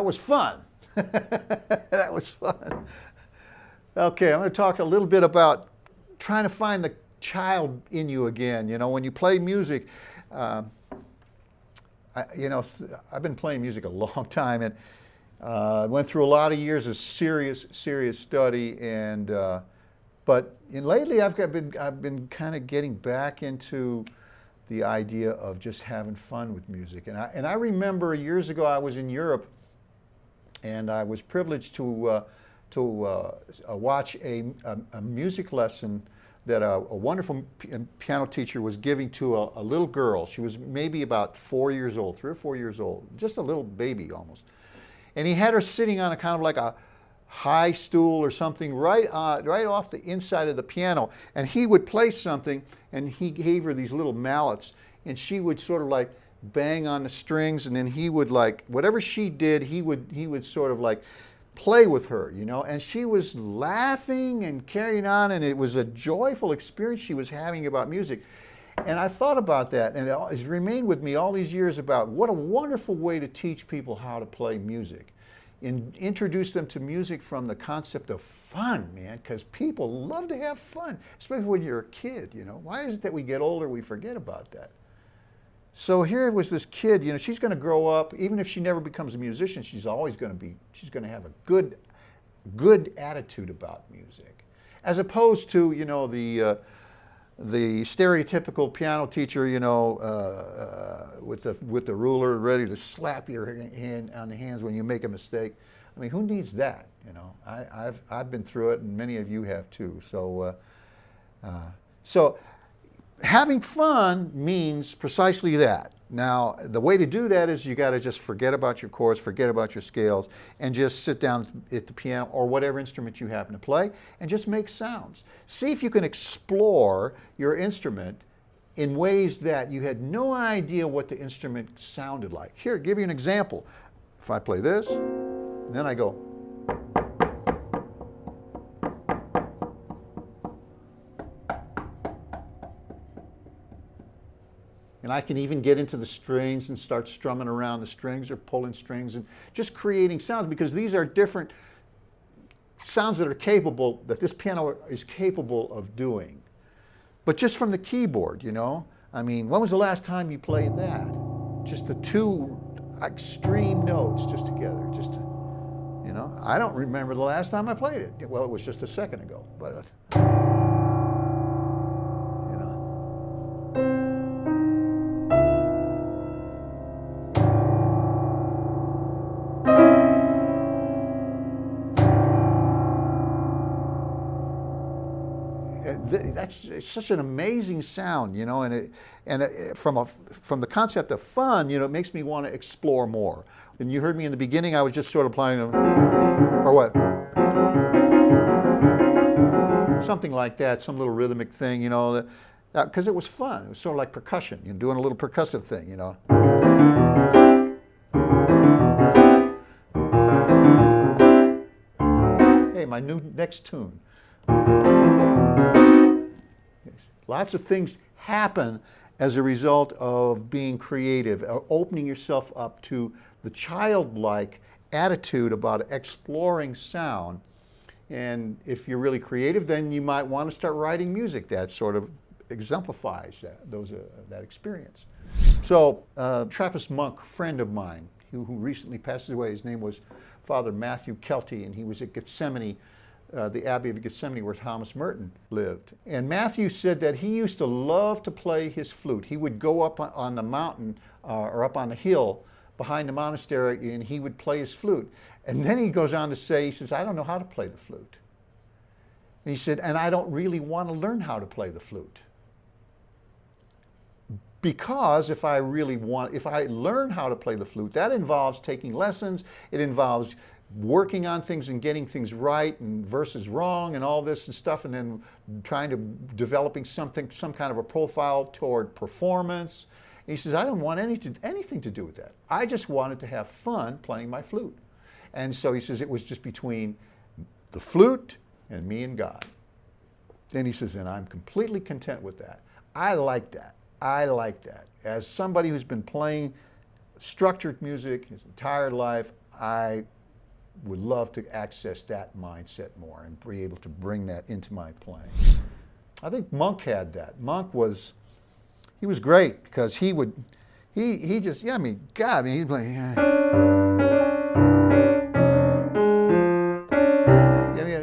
was fun. That was fun. Okay, I'm going to talk a little bit about trying to find the child in you again. You know, when you play music, I've been playing music a long time, and went through a lot of years of serious study, and but lately I've been kind of getting back into the idea of just having fun with music. And I remember years ago I was in Europe, and I was privileged to watch a music lesson that a wonderful piano teacher was giving to a little girl. She was maybe about 4 years old, 3 or 4 years old, just a little baby almost. And he had her sitting on a kind of like a high stool or something right off the inside of the piano. And he would play something, and he gave her these little mallets, and she would sort of like bang on the strings, and then he would, like, whatever she did, he would sort of like play with her, you know. And she was laughing and carrying on, and it was a joyful experience she was having about music. And I thought about that, and it has remained with me all these years about what a wonderful way to teach people how to play music. And introduce them to music from the concept of fun, man, because people love to have fun, especially when you're a kid, you know. Why is it that we get older, we forget about that? So here was this kid, you know, she's going to grow up, even if she never becomes a musician, she's going to have a good attitude about music. As opposed to, you know, the stereotypical piano teacher, you know, with the ruler ready to slap your hand on the hands when you make a mistake. I mean, who needs that? You know, I've been through it, and many of you have too. So having fun means precisely that. Now, the way to do that is you got to just forget about your chords, forget about your scales, and just sit down at the piano or whatever instrument you happen to play and just make sounds. See if you can explore your instrument in ways that you had no idea what the instrument sounded like. Here, give you an example. If I play this, and then I go. And I can even get into the strings and start strumming around the strings or pulling strings and just creating sounds, because these are different sounds that this piano is capable of doing. But just from the keyboard, you know. I mean, when was the last time you played that? Just the two extreme notes just together. You know, I don't remember the last time I played it. Well, it was just a second ago, but it's such an amazing sound, you know, from the concept of fun, you know, it makes me want to explore more. And you heard me in the beginning, I was just sort of playing them, or what? Something like that, some little rhythmic thing, you know, because it was fun. It was sort of like percussion, you know, doing a little percussive thing, you know. Hey, my next tune. Lots of things happen as a result of being creative, opening yourself up to the childlike attitude about exploring sound. And if you're really creative, then you might want to start writing music that sort of exemplifies that experience. So, Trappist monk friend of mine who recently passed away, his name was Father Matthew Kelty, and he was at Gethsemane, the Abbey of Gethsemane, where Thomas Merton lived. And Matthew said that he used to love to play his flute. He would go up on the mountain or up on the hill behind the monastery, and he would play his flute. And then he goes on to say, he says, I don't know how to play the flute. And he said, and I don't really want to learn how to play the flute. Because if I learn how to play the flute, that involves taking lessons, it involves working on things and getting things right and versus wrong and all this and stuff, and then developing some kind of a profile toward performance. And he says, I don't want anything to do with that. I just wanted to have fun playing my flute. And so he says it was just between the flute and me and God. And he says, and I'm completely content with that. I like that. As somebody who's been playing structured music his entire life, I would love to access that mindset more and be able to bring that into my playing. I think Monk had that. Monk was, he was great because he just, yeah, I mean, God, I mean, he's playing,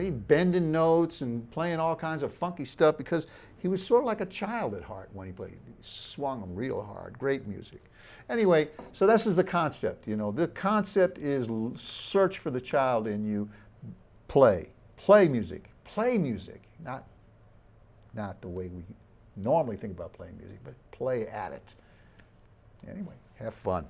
he'd bending notes and playing all kinds of funky stuff because he was sort of like a child at heart when he played. He swung them real hard, great music. Anyway, so this is the concept, you know. The concept is search for the child in you, play music, not the way we normally think about playing music, but play at it. Anyway, have fun.